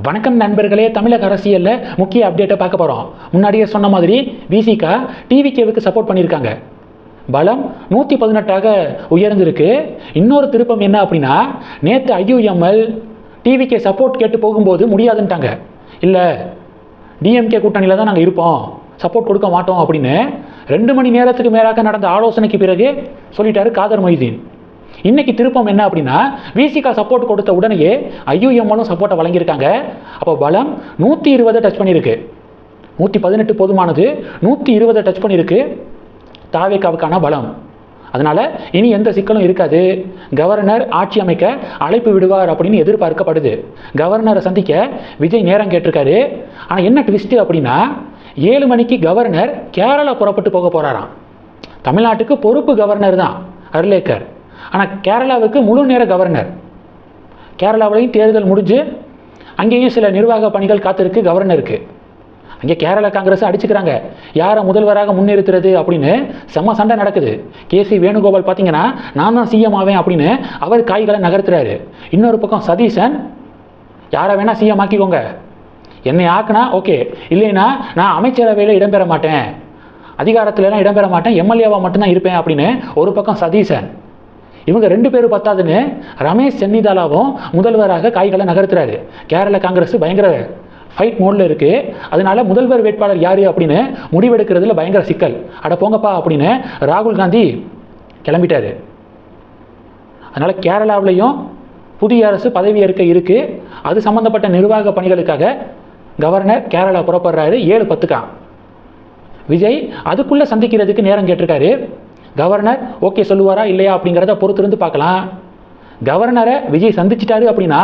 வணக்கம் நண்பர்களே, தமிழக அரசியலில் முக்கிய அப்டேட்டை பார்க்க போகிறோம். முன்னாடியே சொன்ன மாதிரி விசிகா டிவிகேவுக்கு சப்போர்ட் பண்ணியிருக்காங்க. பலம் 118ஆக உயர்ந்திருக்கு. இன்னொரு திருப்பம் என்ன அப்படின்னா, நேற்று ஐயுஎம்எல் டிவிகே சப்போர்ட் கேட்டு போகும்போது முடியாதுன்ட்டாங்க. இல்லை, டிஎம்கே கூட்டணியில் தான் நாங்கள் இருப்போம், சப்போர்ட் கொடுக்க மாட்டோம் அப்படின்னு 2 மணி நேரத்துக்கு மேலாக நடந்த ஆலோசனைக்கு பிறகு சொல்லிட்டாரு காதர் மொய்தீன். இன்னைக்கு திருப்பம் என்ன அப்படின்னா, விசிகா சப்போர்ட் கொடுத்த உடனேயே ஐயுஎம்எலும் சப்போர்ட்டை வழங்கியிருக்காங்க. அப்போ பலம் 120 டச் பண்ணியிருக்கு. 118 போதுமானது, 120 டச் பண்ணியிருக்கு தாவேகாவுக்கான பலம். அதனால இனி எந்த சிக்கலும் இருக்காது. கவர்னர் ஆட்சி அமைக்க அழைப்பு விடுவார் அப்படின்னு எதிர்பார்க்கப்படுது. கவர்னரை சந்திக்க விஜய் நேரம் கேட்டிருக்காரு. ஆனால் என்ன ட்விஸ்ட் அப்படின்னா, 7 மணிக்கு கவர்னர் கேரளா புறப்பட்டு போக போறாராம். தமிழ்நாட்டுக்கு பொறுப்பு கவர்னர் தான் அர்லேக்கர், ஆனால் கேரளாவுக்கு முழு நேர கவர்னர். கேரளாவிலையும் தேர்தல் முடிஞ்சு அங்கேயும் சில நிர்வாக பணிகள் காத்திருக்கு கவர்னருக்கு. அங்கே கேரளா காங்கிரஸ் அடிச்சுக்கிறாங்க, யாரை முதல்வராக முன்னிறுத்துறது அப்படின்னு செம்ம சண்டை நடக்குது. கேசி வேணுகோபால் பார்த்தீங்கன்னா, நான் தான் சிஎம் ஆவேன் அப்படின்னு அவர் காய்களை நகர்த்துறாரு. இன்னொரு பக்கம் சதீசன், யாரை வேணா சிஎம் ஆக்கிக்கோங்க, என்னை ஆக்குனா ஓகே, இல்லைன்னா நான் அமைச்சரவையில் இடம்பெற மாட்டேன், அதிகாரத்துலலாம் இடம்பெற மாட்டேன், எம்எல்ஏவாக மட்டும்தான் இருப்பேன் அப்படின்னு ஒரு பக்கம் சதீசன். இவங்க 2 பேரும் பத்தாதுன்னு ரமேஷ் சென்னிதாலாவும் முதல்வராக காய்களை நகர்த்துறாரு. கேரளா காங்கிரஸ் பயங்கர ஃபைட் மோடில் இருக்குது. அதனால முதல்வர் வேட்பாளர் யார் அப்படின்னு முடிவெடுக்கிறதுல பயங்கர சிக்கல். அட போங்கப்பா அப்படின்னு ராகுல் காந்தி கிளம்பிட்டாரு. அதனால் கேரளாவிலையும் புதிய அரசு பதவியேற்க இருக்குது. அது சம்மந்தப்பட்ட நிர்வாக பணிகளுக்காக கவர்னர் கேரளா புறப்படுறாரு 7:10. விஜய் அதுக்குள்ளே சந்திக்கிறதுக்கு நேரம் கேட்டிருக்காரு. கவர்னர் ஓகே சொல்லுவாரா இல்லையா அப்படிங்கிறத பொறுத்திருந்து பார்க்கலாம். கவர்னரை விஜய் சந்திச்சிட்டாரு அப்படின்னா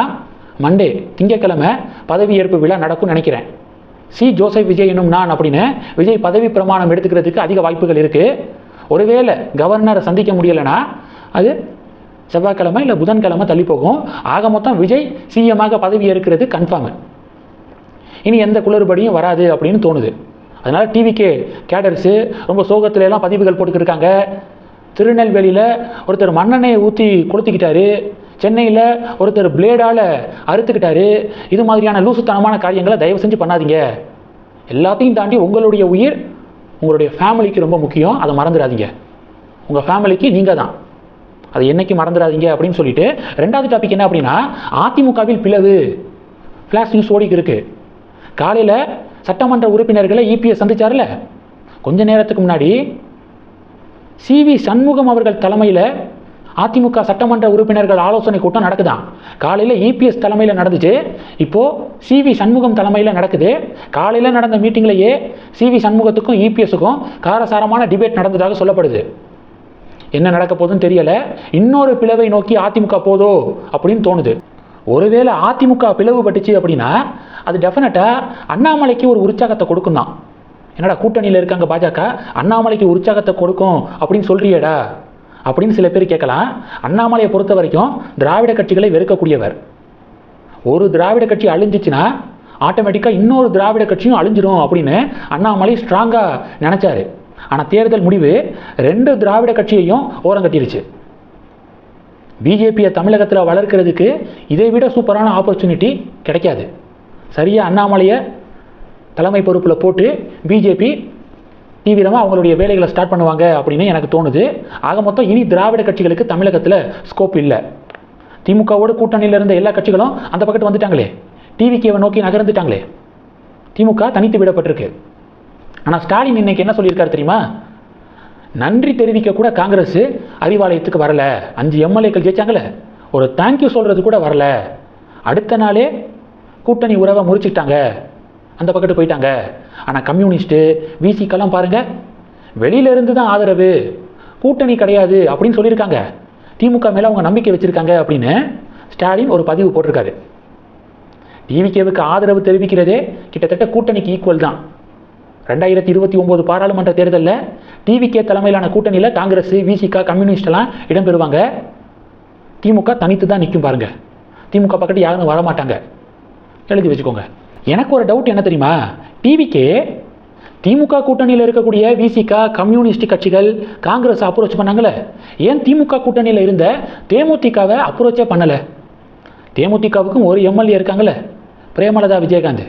மண்டே திங்கட்கிழமை பதவியேற்பு விழா நடக்கும்னு நினைக்கிறேன். சி ஜோசப் விஜய் என்னும் நான் அப்படின்னு விஜய் பதவி பிரமாணம் எடுத்துக்கிறதுக்கு அதிக வாய்ப்புகள் இருக்குது. ஒருவேளை கவர்னரை சந்திக்க முடியலைன்னா அது செவ்வாய்க்கிழமை இல்லை புதன்கிழமை தள்ளி போகும். ஆக மொத்தம் விஜய் சிஎம்மாக பதவி ஏற்கிறது கன்ஃபார்ம். இனி எந்த குளறுபடியும் வராது அப்படின்னு தோணுது. அதனால் டிவிகே கேடர்ஸு ரொம்ப சோகத்துலலாம் பதிவுகள் போட்டுக்கிருக்காங்க. திருநெல்வேலியில் ஒருத்தர் மண்ணெண்ணெயை ஊற்றி கொளுத்திக்கிட்டாரு, சென்னையில் ஒருத்தர் பிளேடால் அறுத்துக்கிட்டாரு. இது மாதிரியான லூசுத்தனமான காரியங்களை தயவு செஞ்சு பண்ணாதீங்க. எல்லாத்தையும் தாண்டி உங்களுடைய உயிர் உங்களுடைய ஃபேமிலிக்கு ரொம்ப முக்கியம், அதை மறந்துடாதீங்க. உங்கள் ஃபேமிலிக்கு நீங்கள் தான், அதை என்றைக்கும் மறந்துடாதீங்க அப்படின்னு சொல்லிட்டு 2வது டாபிக் என்ன அப்படின்னா, அதிமுகவில் பிளவு. ஃப்ளாஷ் நியூஸ் ஓடிக்கு இருக்கு. காலையில் சட்டமன்ற உறுப்பினர்களை இபிஎஸ் சந்திச்சார்ல, கொஞ்ச நேரத்துக்கு முன்னாடி சிவி சண்முகம் அவர்கள் தலைமையில் அதிமுக சட்டமன்ற உறுப்பினர்கள் ஆலோசனை கூட்டம் நடக்குதான். காலையில் இபிஎஸ் தலைமையில் நடந்துச்சு, இப்போது சிவி சண்முகம் தலைமையில் நடக்குது. காலையில் நடந்த மீட்டிங்லேயே சிவி சண்முகத்துக்கும் இபிஎஸ்ஸுக்கும் காரசாரமான டிபேட் நடந்ததாக சொல்லப்படுது. என்ன நடக்க போகுதுன்னு தெரியலை. இன்னொரு பிளவை நோக்கி அதிமுக போதோ அப்படின்னு தோணுது. ஒருவேளை அதிமுக பிளவுபட்டுச்சு அப்படின்னா அது டெஃபினட்டாக அண்ணாமலைக்கு ஒரு உற்சாகத்தை கொடுக்கும் தான். என்னடா கூட்டணியில் இருக்காங்க பாஜக, அண்ணாமலைக்கு உற்சாகத்தை கொடுக்கும் அப்படின்னு சொல்றியடா அப்படின்னு சில பேர் கேட்கலாம். அண்ணாமலையை பொறுத்த வரைக்கும் திராவிட கட்சிகளை வெறுக்கக்கூடியவர். ஒரு திராவிட கட்சி அழிஞ்சிச்சுன்னா ஆட்டோமேட்டிக்காக இன்னொரு திராவிட கட்சியும் அழிஞ்சிரும் அப்படின்னு அண்ணாமலை ஸ்ட்ராங்காக நினச்சாரு. ஆனால் தேர்தல் முடிவு 2 திராவிட கட்சியையும் ஓரங்கட்டிருச்சு. பிஜேபியை தமிழகத்தில் வளர்க்கிறதுக்கு இதை விட சூப்பரான ஆப்பர்ச்சுனிட்டி கிடைக்காது. சரியாக அண்ணாமலையை தலைமை பொறுப்பில் போட்டு பிஜேபி தீவிரமாக அவங்களுடைய வேலைகளை ஸ்டார்ட் பண்ணுவாங்க அப்படின்னு எனக்கு தோணுது. ஆக மொத்தம் இனி திராவிட கட்சிகளுக்கு தமிழகத்தில் ஸ்கோப் இல்லை. திமுகவோட கூட்டணியில் இருந்த எல்லா கட்சிகளும் அந்த பக்கத்து வந்துட்டாங்களே, டிவிகேவை நோக்கி நகர்ந்துட்டாங்களே, திமுக தனித்து விடப்பட்டிருக்கு. ஆனால் ஸ்டாலின் இன்னைக்கு என்ன சொல்லியிருக்காரு தெரியுமா, நன்றி தெரிவிக்க கூட காங்கிரஸ் அறிவாலயத்துக்கு வரல, 5 எம்எல்ஏக்கள் ஜெயிச்சாங்களே, ஒரு தேங்க்யூ சொல்கிறது கூட வரல, அடுத்த நாளே கூட்டணி உறவை முறிச்சிட்டாங்க, அந்த பக்கத்து போயிட்டாங்க. ஆனால் கம்யூனிஸ்ட்டு விசிகெல்லாம் பாருங்கள், வெளியிலேருந்து தான் ஆதரவு, கூட்டணி கிடையாது அப்படின்னு சொல்லியிருக்காங்க. திமுக மேலே அவங்க நம்பிக்கை வச்சுருக்காங்க அப்படின்னு ஸ்டாலின் ஒரு பதிவு போட்டிருக்காரு. டிவிகேவுக்கு ஆதரவு தெரிவிக்கிறதே கிட்டத்தட்ட கூட்டணிக்கு ஈக்குவல் தான். 2029 பாராளுமன்ற தேர்தலில் டிவிகே தலைமையிலான கூட்டணியில் காங்கிரஸ், விசிகா, கம்யூனிஸ்டெல்லாம் இடம்பெறுவாங்க. திமுக தனித்து தான் நிற்கும் பாருங்க. திமுக பக்கத்து யாரும் வரமாட்டாங்க, எழுதி வச்சுக்கோங்க. எனக்கு ஒரு டவுட் என்ன தெரியுமா, டிவிகே திமுக கூட்டணியில் இருக்கக்கூடிய விசிகா, கம்யூனிஸ்ட் கட்சிகள், காங்கிரஸ் அப்ரோச் பண்ணாங்களே, ஏன் திமுக கூட்டணியில் இருந்த தேமுதிகவை அப்ரோச்சே பண்ணலை? தேமுதிகவுக்கும் ஒரு எம்எல்ஏ இருக்காங்களே, பிரேமலதா விஜயகாந்த்.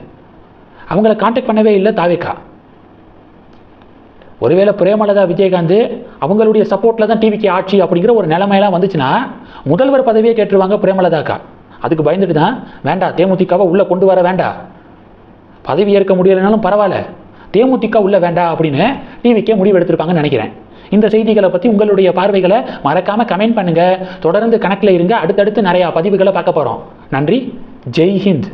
அவங்கள கான்டாக்ட் பண்ணவே இல்லை தாவேக்கா. ஒருவேளை பிரேமலதா விஜயகாந்த் அவங்களுடைய சப்போர்ட்டில் தான் டிவிக்கு ஆட்சி அப்படிங்கிற ஒரு நிலைமையெல்லாம் வந்துச்சுன்னா முதல்வர் பதவியே கேட்டுருவாங்க பிரேமலதாக்கா. அதுக்கு பயந்துட்டு தான் வேண்டாம், தேமுதிகவை உள்ளே கொண்டு வர வேண்டாம், பதவி ஏற்க முடியலைனாலும் பரவாயில்ல, தேமுதிக உள்ள வேண்டாம் அப்படின்னு டிவிக்கே முடிவு எடுத்திருப்பாங்கன்னு நினைக்கிறேன். இந்த செய்திகளை பற்றி உங்களுடைய பார்வைகளை மறக்காமல் கமெண்ட் பண்ணுங்கள். தொடர்ந்து கணக்கில் இருங்க. அடுத்தடுத்து நிறையா பதிவுகளை பார்க்க போகிறோம். நன்றி. ஜெய் ஹிந்த்.